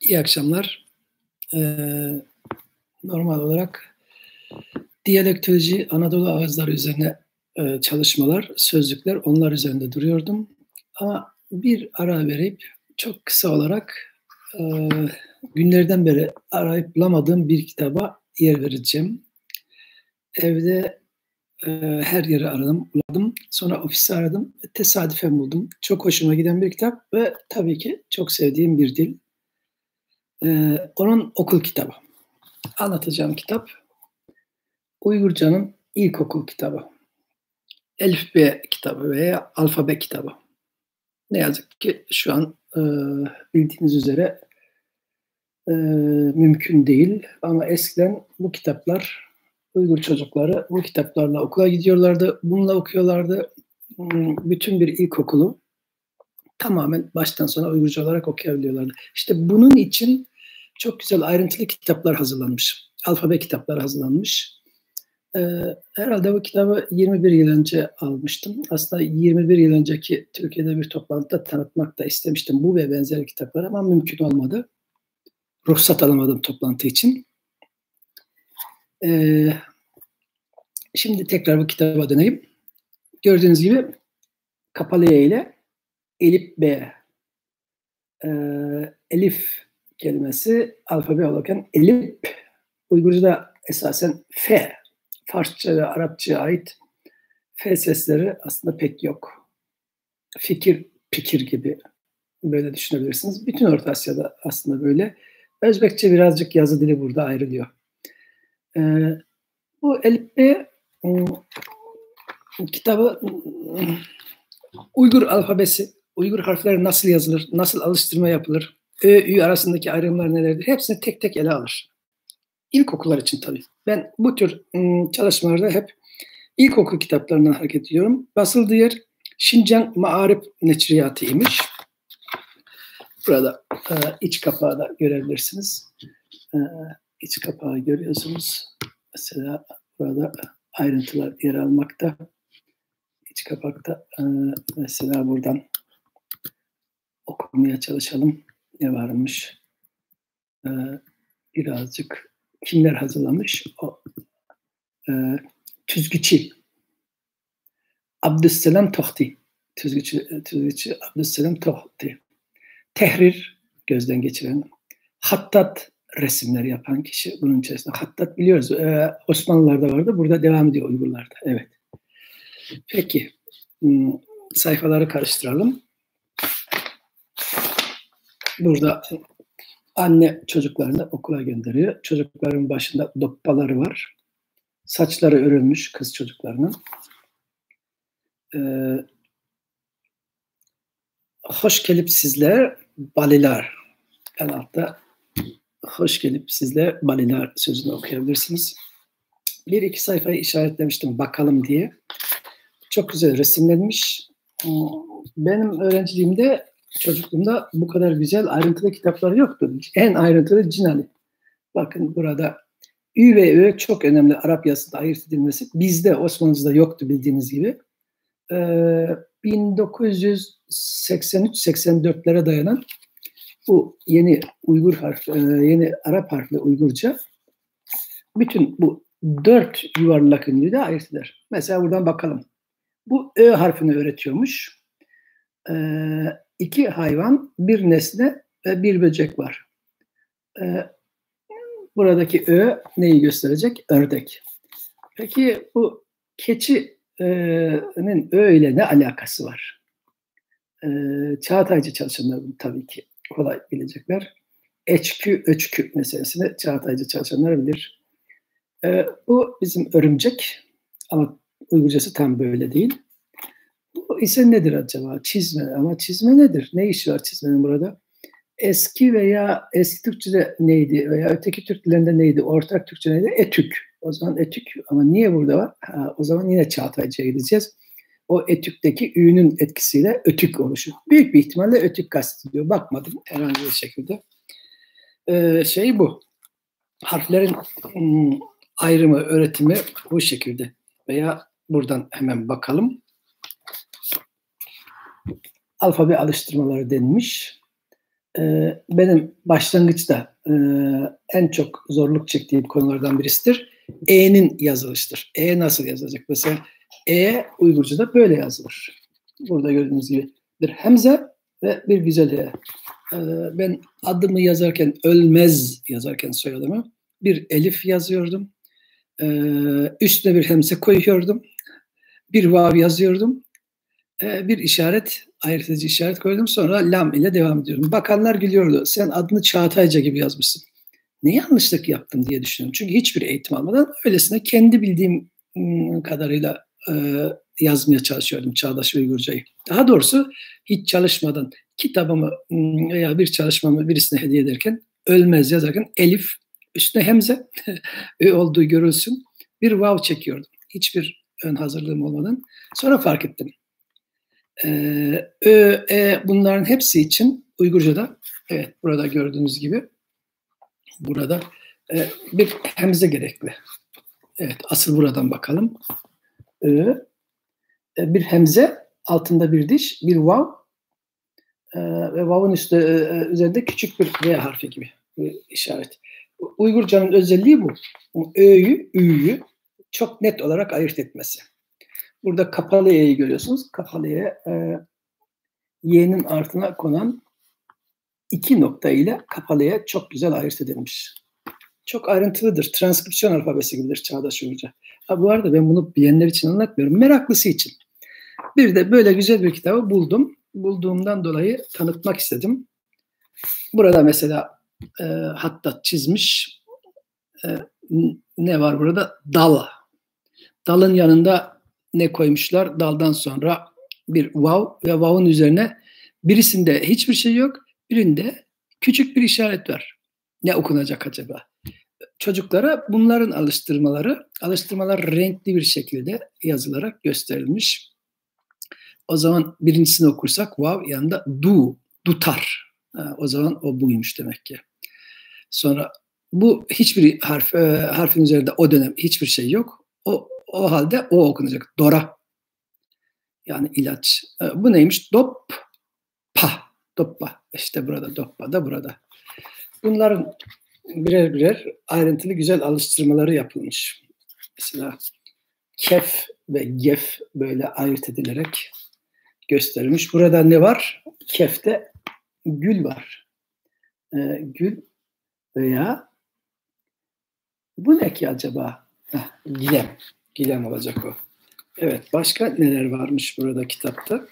İyi akşamlar. Normal olarak diyalektoloji, Anadolu ağızları üzerine çalışmalar, sözlükler onlar üzerinde duruyordum. Ama bir ara verip çok kısa olarak günlerden beri arayıp bulamadığım bir kitaba yer vereceğim. Evde her yeri aradım, buladım. Sonra ofisi aradım. Tesadüfen buldum. Çok hoşuma giden bir kitap ve tabii ki çok sevdiğim bir dil. Onun okul kitabı. Anlatacağım kitap Uygurca'nın ilkokul kitabı. Elifbe kitabı veya alfabe kitabı. Ne yazık ki şu an bildiğiniz üzere mümkün değil. Ama eskiden bu kitaplar, Uygur çocukları bu kitaplarla okula gidiyorlardı. Bununla okuyorlardı. Bütün bir ilkokulu tamamen baştan sona Uygurca olarak okuyabiliyorlardı. İşte bunun için çok güzel ayrıntılı kitaplar hazırlanmış. Alfabe kitaplar hazırlanmış. Herhalde bu kitabı 21 yıl önce almıştım. Aslında 21 yıl önceki Türkiye'de bir toplantıda tanıtmak da istemiştim bu ve benzeri kitaplar ama mümkün olmadı. Ruhsat alamadım toplantı için. Şimdi tekrar bu kitaba döneyim. Gördüğünüz gibi kapalı Y ile Elif B. Elif kelimesi alfabe olurken Elif, Uygurca'da esasen F, Farsça ve Arapça'ya ait F sesleri aslında pek yok. Fikir, pikir gibi böyle düşünebilirsiniz. Bütün Orta Asya'da aslında böyle. Özbekçe birazcık yazı dili burada ayrılıyor. Bu Elif B kitabı Uygur alfabesi, Uygur harfleri nasıl yazılır, nasıl alıştırma yapılır, Ö, Ü arasındaki ayrımlar nelerdir, hepsini tek tek ele alır. İlkokullar için tabii. Ben bu tür çalışmalarda hep ilkokul kitaplarından hareket ediyorum. Basıldığı yer Şincan Maarif Neçriyatı imiş. Burada iç kapağı da görebilirsiniz. İç kapağı görüyorsunuz. Mesela burada ayrıntılar yer almakta. İç kapakta mesela buradan okumaya çalışalım. Ne varmış? Birazcık kimler hazırlamış? O Tüzgüçi Abdüsselam Tohti. Tüzgüçi Abdüsselam Tohti. Tehrir, gözden geçiren. Hattat, resimleri yapan kişi. Bunun içerisinde hattat biliyoruz. Osmanlılarda vardı. Burada devam ediyor Uygurlarda. Evet. Peki. Sayfaları karıştıralım. Burada anne çocuklarını okula gönderiyor. Çocukların başında doppaları var. Saçları örülmüş kız çocuklarının. Hoş gelip sizler baliler. En altta hoş gelip sizler baliler sözünü okuyabilirsiniz. Bir iki sayfayı işaretlemiştim bakalım diye. Çok güzel resimlenmiş. Benim öğrenciliğimde, çocukluğumda bu kadar güzel ayrıntılı kitaplar yoktu. En ayrıntılı Cinali. Bakın burada Ü ve Ö çok önemli Arap yazısında ayırt edilmesi. Bizde Osmanlıca'da yoktu bildiğiniz gibi. 1983-84'lere dayanan bu yeni Uygur yeni Arap harfli Uygurca bütün bu 4 yuvarlak ünlüyü de ayırt eder. Mesela buradan bakalım. Bu Ö harfini öğretiyormuş. 2 hayvan, bir nesne ve bir böcek var. Buradaki Ö neyi gösterecek? Ördek. Peki bu keçinin Ö ile ne alakası var? Çağataycı çalışanlar bunu tabii ki kolay bilecekler. Eçkü, öçkü meselesini Çağataycı çalışanlar bilir. Bu bizim örümcek ama Uygurcası tam böyle değil. Bu ise nedir acaba? Çizme. Ama çizme nedir? Ne işi var çizmenin burada? Eski Türkçe'de neydi? Veya öteki Türk dillerinde neydi? Ortak Türkçe neydi? Etük. O zaman etük. Ama niye burada var? O zaman yine Çağataycı'ya gideceğiz. O etükteki Ü'nün etkisiyle ötük oluşur. Büyük bir ihtimalle ötük kastediliyor. Bakmadım herhangi bir şekilde. Bu. Harflerin ayrımı, öğretimi bu şekilde. Veya buradan hemen bakalım. Alfabe alıştırmaları denilmiş. Benim başlangıçta en çok zorluk çektiğim konulardan birisidir. E'nin yazılışıdır. E nasıl yazılacak? Mesela E Uygurca'da böyle yazılır. Burada gördüğünüz gibi bir hemze ve bir güzel E. Ben adımı yazarken, Ölmez yazarken soyadımı bir elif yazıyordum. Üstüne bir hemze koyuyordum. Bir vav yazıyordum. Bir işaret, ayırt edici işaret koydum. Sonra lam ile devam ediyorum. Bakanlar gülüyordu. Sen adını Çağatayca gibi yazmışsın. Ne yanlışlık yaptım diye düşünüyorum. Çünkü hiçbir eğitim almadan öylesine kendi bildiğim kadarıyla yazmaya çalışıyordum Çağdaş Uygurcayı. Daha doğrusu hiç çalışmadan kitabımı veya bir çalışmamı birisine hediye ederken Ölmez yazarken elif üstüne hemze olduğu görülsün bir vav çekiyordum. Hiçbir ön hazırlığım olmadan. Sonra fark ettim. Bunların hepsi için Uygurca'da, evet burada gördüğünüz gibi burada bir hemze gerekli. Evet, asıl buradan bakalım. Bir hemze, altında bir diş, bir vav ve vav'ın üzerinde küçük bir V harfi gibi bir işaret. Uygurca'nın özelliği bu. Ö'yü, ü'yü çok net olarak ayırt etmesi. Burada kapalı E'yi görüyorsunuz. Kapalı E, Y'nin altına konan iki nokta ile kapalı E çok güzel ayırt edilmiş. Çok ayrıntılıdır. Transkripsiyon alfabesi gibidir Çağdaş Uygurca. Bu arada ben bunu bilenler için anlatmıyorum. Meraklısı için. Bir de böyle güzel bir kitabı buldum. Bulduğumdan dolayı tanıtmak istedim. Burada mesela hatta çizmiş. Ne var burada? Dal. Dalın yanında ne koymuşlar? Daldan sonra bir vav ve vav'ın üzerine birisinde hiçbir şey yok. Birinde küçük bir işaret var. Ne okunacak acaba? Çocuklara bunların alıştırmalar renkli bir şekilde yazılarak gösterilmiş. O zaman birincisini okursak vav yanında dutar. O zaman o buymuş demek ki. Sonra bu hiçbir harfin üzerinde o dönem hiçbir şey yok. O halde o okunacak. Dora. Yani ilaç. Bu neymiş? Doppa. İşte burada doppa da burada. Bunların birer birer ayrıntılı güzel alıştırmaları yapılmış. Mesela kef ve gef böyle ayırt edilerek gösterilmiş. Burada ne var? Kefte gül var. Gül veya bu ne ki acaba? Gilem. Gilem olacak o. Evet. Başka neler varmış burada kitapta?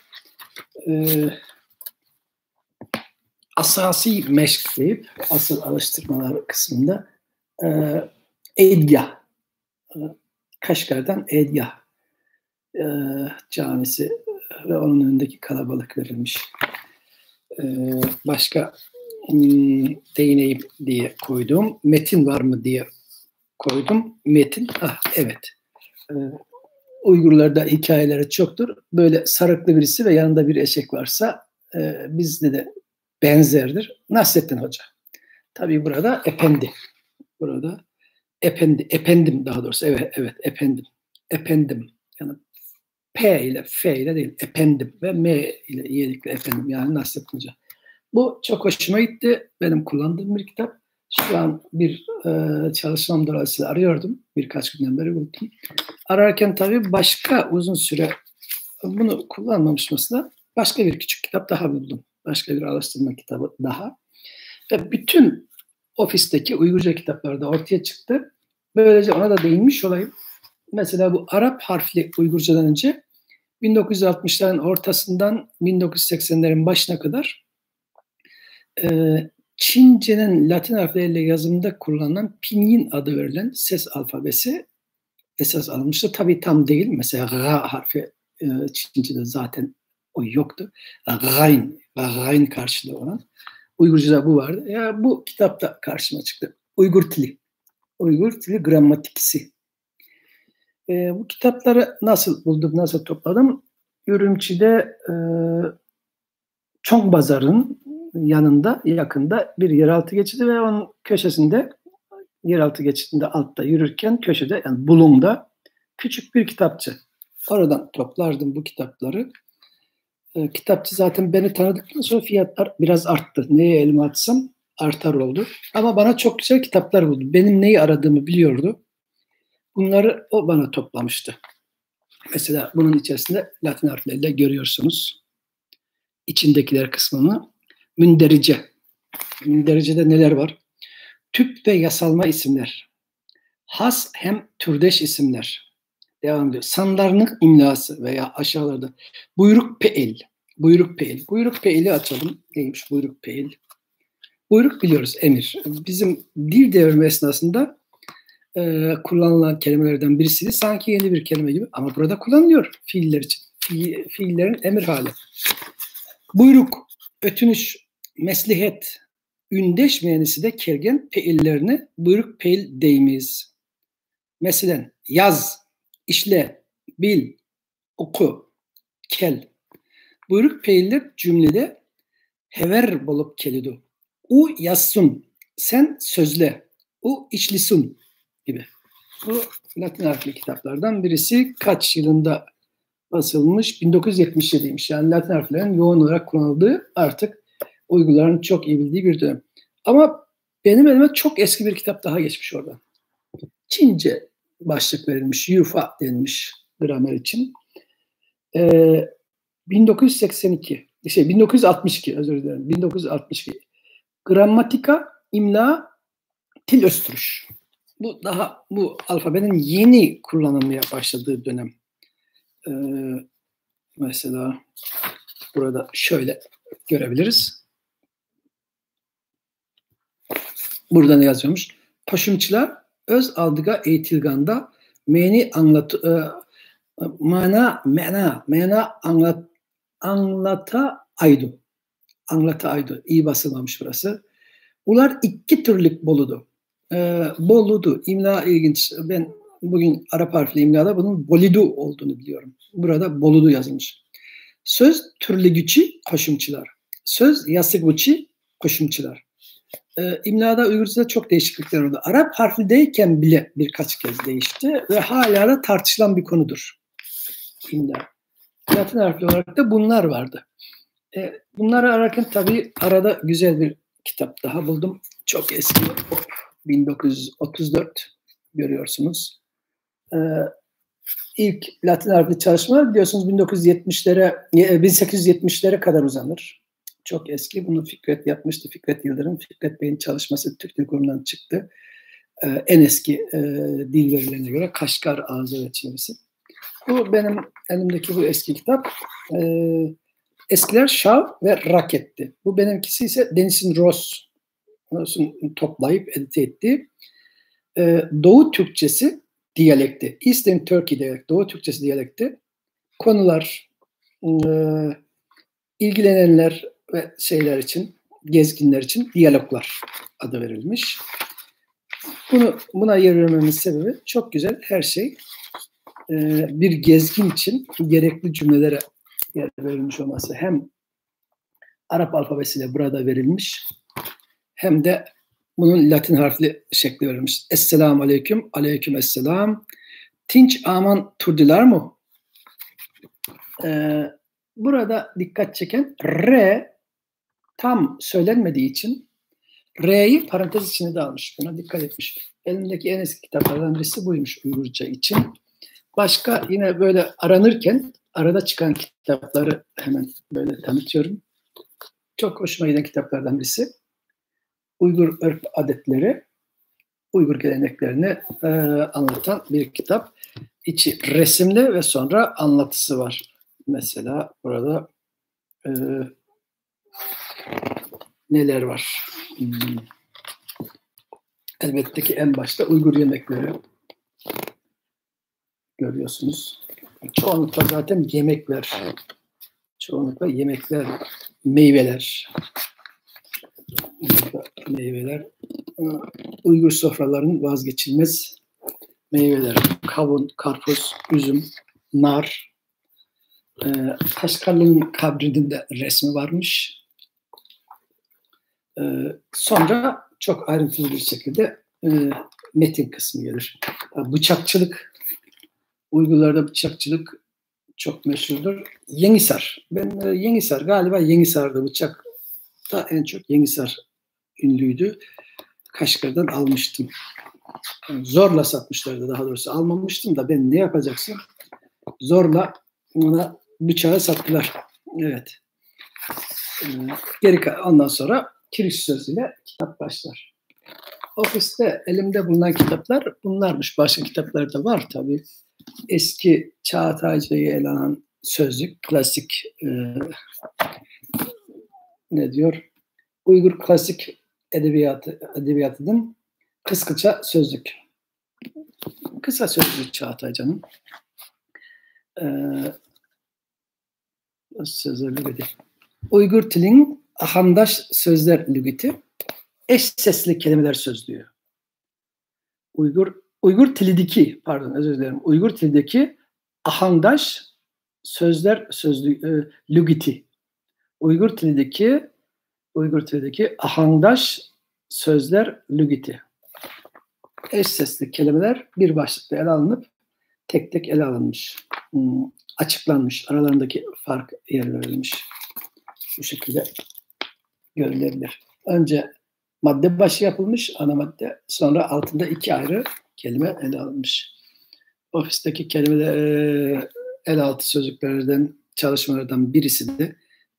Asasi meşk deyip asıl alıştırmalar kısmında Edgah. Kaşgar'dan Edgah camisi ve onun önündeki kalabalık verilmiş. Başka değineyim diye koydum. Metin var mı diye koydum. Metin. Evet. Uygurlarda hikayeleri çoktur. Böyle sarıklı birisi ve yanında bir eşek varsa bizde de benzerdir. Nasrettin Hoca. Tabii burada efendi. Burada efendim daha doğrusu. Evet, efendim. Efendim. Yani P ile F ile değil. Efendim ve M ile iyilikle efendim. Yani Nasrettin Hoca. Bu çok hoşuma gitti. Benim kullandığım bir kitap. Şu an bir çalışmam dolayısıyla arıyordum. Birkaç günden beri buldum. Ararken tabii başka uzun süre bunu kullanmamış mesela başka bir küçük kitap daha buldum. Başka bir araştırma kitabı daha. Ve bütün ofisteki Uygurca kitaplar da ortaya çıktı. Böylece ona da değinmiş olayım. Mesela bu Arap harfli Uygurcadan önce 1960'ların ortasından 1980'lerin başına kadar Çince'nin Latin harfleriyle yazımında kullanılan Pinyin adı verilen ses alfabesi esas alınmıştı. Tabii tam değil. Mesela Ra harfi Çince'de zaten o yoktu. Gayn karşılığı olan. Uygurca'da bu vardı. Ya bu kitapta karşıma çıktı. Uygur Dili Gramatiksi. Bu kitapları nasıl buldum, nasıl topladım? Ürümçi'de Çongbazar'ın yanında, yakında bir yeraltı geçidi ve onun köşesinde, yeraltı geçidinde altta yürürken köşede, yani bulumda küçük bir kitapçı. Oradan toplardım bu kitapları. Kitapçı zaten beni tanıdıktan sonra fiyatlar biraz arttı. Neye elime atsam artar oldu. Ama bana çok güzel kitaplar buldu. Benim neyi aradığımı biliyordu. Bunları o bana toplamıştı. Mesela bunun içerisinde Latin harfleriyle görüyorsunuz. İçindekiler kısmını. Münderice. Münderice'de neler var? Tüp ve yasalma isimler. Has hem türdeş isimler. Devam ediyor. Sandarlık imlası veya aşağılarda. Buyruk peil. Buyruk peil. Buyruk peili açalım. Neymiş buyruk peil? Buyruk biliyoruz emir. Bizim dil devrimi esnasında kullanılan kelimelerden birisiydi. Sanki yeni bir kelime gibi ama burada kullanılıyor fiiller için. Fiillerin emir hali. Buyruk, ötünüş, meslihet, ündeş mühendisi de kergen peillerine buyruk peil deyimiz. Mesela yaz, işle, bil, oku, kel. Buyruk peiller cümlede hever bolup kelidu. U yazsun, sen sözle, u içlisun gibi. Bu Latin harfli kitaplardan birisi kaç yılında basılmış? 1977'ymiş. Yani Latin harflerin yoğun olarak kullanıldığı artık Uygurların çok iyi bildiği bir dönem. Ama benim elime çok eski bir kitap daha geçmiş orada. Çince başlık verilmiş, yufa denilmiş gramer için. 1962, özür dilerim. 1962. Gramatika, imla, til östürüş. Bu alfabenin yeni kullanılmaya başladığı dönem. Mesela burada şöyle görebiliriz. Burada ne yazıyormuş? Paşımçılar öz aldıga eğitilganda mana anlata aydu. Anlata aydu. İyi basılmamış burası. Ular iki türlük boludu. Boludu. İmla ilginç. Ben bugün Arap harfli imlada bunun bolidu olduğunu biliyorum. Burada boludu yazılmış. Söz türlügüçi koşumçular. Söz yasıgüçi koşumçular. İmlada Uygurca'da çok değişiklikler oldu. Arap harflideyken bile birkaç kez değişti ve hala da tartışılan bir konudur. İmla. Latin harfli olarak da bunlar vardı. Bunları ararken tabii arada güzel bir kitap daha buldum. Çok eski. 1934 görüyorsunuz. İlk Latin harfli çalışmalar biliyorsunuz 1870'lere kadar uzanır. Çok eski. Bunu Fikret yapmıştı. Fikret Yıldırım. Fikret Bey'in çalışması Türk Dil Kurumu'ndan çıktı. En eski dil verilerine göre Kaşgar Ağzı ve Çevirisi. Bu benim elimdeki bu eski kitap. Eskiler şav ve raketti. Bu benimkisi ise Deniz'in Ross'un toplayıp edite ettiği Doğu Türkçesi diyalekti. Eastern Turkey diyalekti. Doğu Türkçesi diyalekti. Konular, ilgilenenler ve şeyler için, gezginler için diyaloglar adı verilmiş. Buna yer vermemin sebebi çok güzel her şey bir gezgin için gerekli cümlelere yer verilmiş olması. Hem Arap alfabesiyle burada verilmiş hem de bunun Latin harfli şekli verilmiş. Esselamu aleyküm, aleyküm esselam. Tinç aman turdiler mu? Burada dikkat çeken R tam söylenmediği için R'yi parantez içine de almış. Buna dikkat etmiş. Elimdeki en eski kitaplardan birisi buymuş Uygurca için. Başka yine böyle aranırken arada çıkan kitapları hemen böyle tanıtıyorum. Çok hoşuma giden kitaplardan birisi. Uygur örf adetleri, Uygur geleneklerini anlatan bir kitap. İçi resimli ve sonra anlatısı var. Mesela burada neler var? Elbette ki en başta Uygur yemekleri görüyorsunuz. Çoğunlukla zaten yemekler. Çoğunlukla yemekler, meyveler. Uygur sofralarının vazgeçilmez meyveler. Kavun, karpuz, üzüm, nar. Taşkarlı'nın kabrinin de resmi varmış. Sonra çok ayrıntılı bir şekilde metin kısmı gelir. Bıçakçılık, Uygurlarda bıçakçılık çok meşhurdur. Yenisar. Ben Yenisar, galiba Yenisar'da bıçak da en çok Yenisar ünlüydü. Kaşgar'dan almıştım. Yani zorla satmışlardı, daha doğrusu almamıştım da ben ne yapacaksın? Zorla ona bıçağı sattılar. Evet. Ondan sonra kiriş sözüyle kitap başlar. Ofiste elimde bulunan kitaplar bunlarmış. Başka kitaplar da var tabii. Eski Çağataycı'yı ele alan sözlük, klasik ne diyor? Uygur klasik edebiyatı'nın kıskıça sözlük. Kısa sözlük Çağataycı'nın. Sözler lügeti. Uygur tilinin ahandaş sözler lügeti. Eş sesli kelimeler sözlüğü. Uygur tilideki, pardon özür dilerim. Uygur tilideki ahandaş sözler sözlüğü lügeti. Uygur tilideki ahandaş sözler lügeti. Eş sesli kelimeler bir başlıkta ele alınıp tek tek ele alınmış. Açıklanmış. Aralarındaki fark yer verilmiş. Bu şekilde görülebilir. Önce madde başı yapılmış, ana madde. Sonra altında iki ayrı kelime ele alınmış. Ofisteki kelimeler, el altı sözlüklerden, çalışmalardan birisi de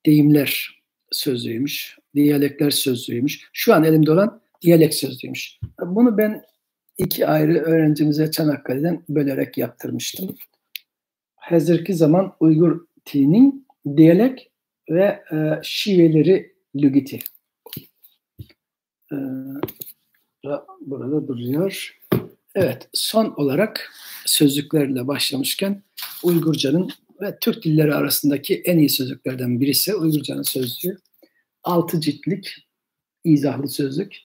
deyimler sözlüğüymüş. Diyalekler sözlüğüymüş. Şu an elimde olan diyalek sözlüğüymüş. Bunu ben iki ayrı öğrencimize Çanakkale'den bölerek yaptırmıştım. Hazırki zaman Uygur dilinin diyalek ve şiveleri lügeti. Burada duruyor. Evet, son olarak sözlüklerle başlamışken Uygurcanın ve Türk dilleri arasındaki en iyi sözlüklerden birisi Uygurcanın sözlüğü. 6 ciltlik izahlı sözlük.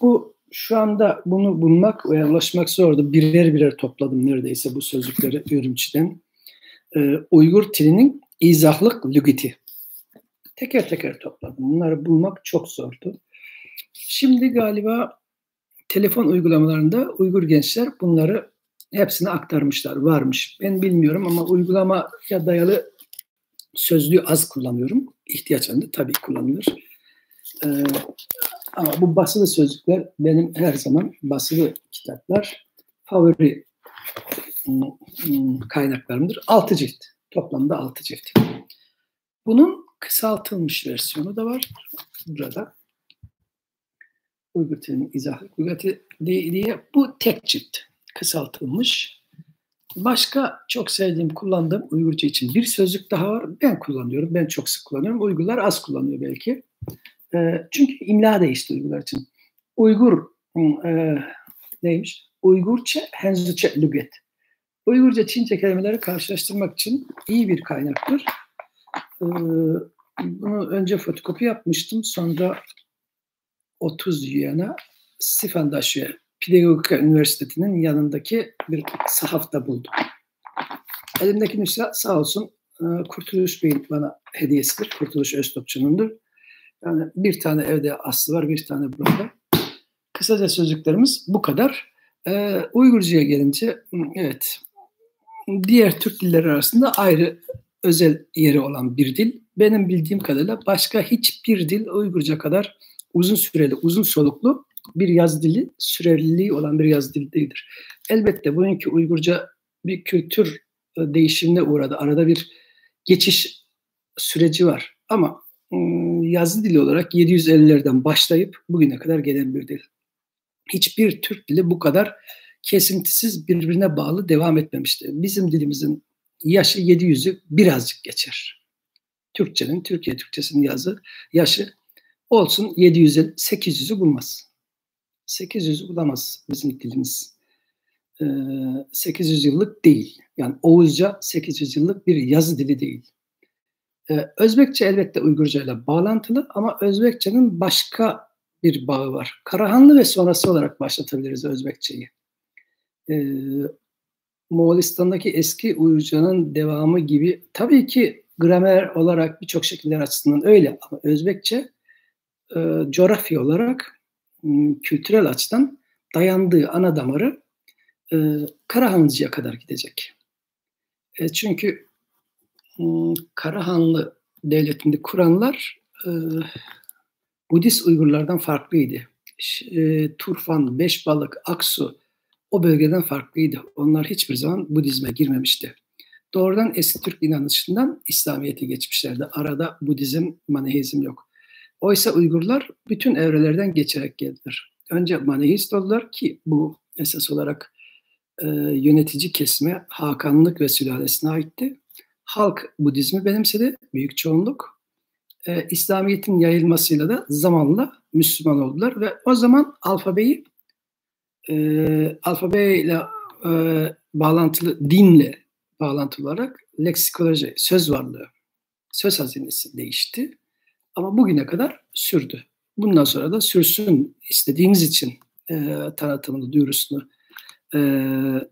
Bu şu anda bunu bulmak ve ulaşmak zordu. Birer birer topladım neredeyse bu sözlükleri Ürümçi'den. Uygur dilinin izahlık lügeti. Teker teker topladım. Bunları bulmak çok zordu. Şimdi galiba telefon uygulamalarında Uygur gençler bunları hepsini aktarmışlar. Varmış. Ben bilmiyorum ama uygulamaya dayalı sözlüğü az kullanıyorum. İhtiyaç halinde tabii kullanılır. Ama bu basılı sözlükler benim her zaman basılı kitaplar favori kaynaklarımdır. 6 cilt. Toplamda 6 cilt. Bunun kısaltılmış versiyonu da var. Burada. Uygur dilinin izahlık lügati diye bu tek cilt. Kısaltılmış. Başka çok sevdiğim, kullandığım Uygurca için bir sözlük daha var. Ben kullanıyorum. Ben çok sık kullanıyorum. Uygurlar az kullanıyor belki. Çünkü imla değişti Uygurlar için. Uygur neymiş? Uygurça Henzüce lügat. Uygurca Çince kelimeleri karşılaştırmak için iyi bir kaynaktır. Bunu önce fotokopi yapmıştım. Sonra 30 yana Stifandaşya Pedagogika Üniversitesi'nin yanındaki bir sahafta buldum. Elimdeki nüsha sağ olsun Kurtuluş Bey'in bana hediyesidir. Kurtuluş Öztopçu'nundur. Yani bir tane evde aslı var, bir tane burada. Kısaca sözlüklerimiz bu kadar. Uygurca'ya gelince evet, diğer Türk dilleri arasında ayrı özel yeri olan bir dil. Benim bildiğim kadarıyla başka hiçbir dil Uygurca kadar uzun süreli, uzun soluklu bir yaz dili, süreliliği olan bir yaz dili değildir. Elbette bugünkü Uygurca bir kültür değişimine uğradı. Arada bir geçiş süreci var. Ama yazı dili olarak 750'lerden başlayıp bugüne kadar gelen bir dil. Hiçbir Türk dili bu kadar kesintisiz birbirine bağlı devam etmemişti. Bizim dilimizin yaşı 700'ü birazcık geçer. Türkçenin, Türkiye Türkçesinin yaşı olsun 700'ü, 800'ü bulmaz. 800'ü bulamaz bizim dilimiz. 800 yıllık değil. Yani Oğuzca 800 yıllık bir yazı dili değil. Özbekçe elbette Uygurca ile bağlantılı ama Özbekçe'nin başka bir bağı var. Karahanlı ve sonrası olarak başlatabiliriz Özbekçe'yi. Moğolistan'daki eski Uygurca'nın devamı gibi tabii ki gramer olarak birçok şekiller açısından öyle ama Özbekçe coğrafya olarak kültürel açıdan dayandığı ana damarı Karahanlıca'ya kadar gidecek. Çünkü Karahanlı Devleti'ni kuranlar Budist Uygurlardan farklıydı. Turfan, Beşbalık, Aksu o bölgeden farklıydı. Onlar hiçbir zaman Budizme girmemişti. Doğrudan eski Türk inanışından İslamiyet'e geçmişlerdi. Arada Budizm, Manihizm yok. Oysa Uygurlar bütün evrelerden geçerek geldiler. Önce Manihist oldular ki bu esas olarak yönetici kesime Hakanlık ve sülalesine aitti. Halk Budizmi benimsedi, büyük çoğunluk. İslamiyet'in yayılmasıyla da zamanla Müslüman oldular ve o zaman alfabeyle bağlantılı, dinle bağlantılı olarak leksikoloji, söz varlığı, söz hazinesi değişti. Ama bugüne kadar sürdü. Bundan sonra da sürsün istediğimiz için tanıtımını, duyurusunu,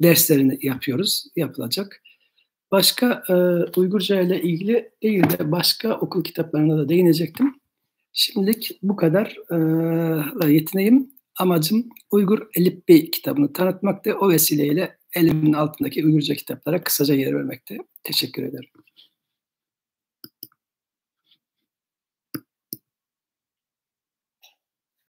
derslerini yapıyoruz, yapılacak. Başka Uygurca ile ilgili değil de başka okul kitaplarına da değinecektim. Şimdilik bu kadar yetineyim. Amacım Uygur Elifbi kitabını tanıtmaktı. O vesileyle elimin altındaki Uygurca kitaplara kısaca yer vermekte. Teşekkür ederim.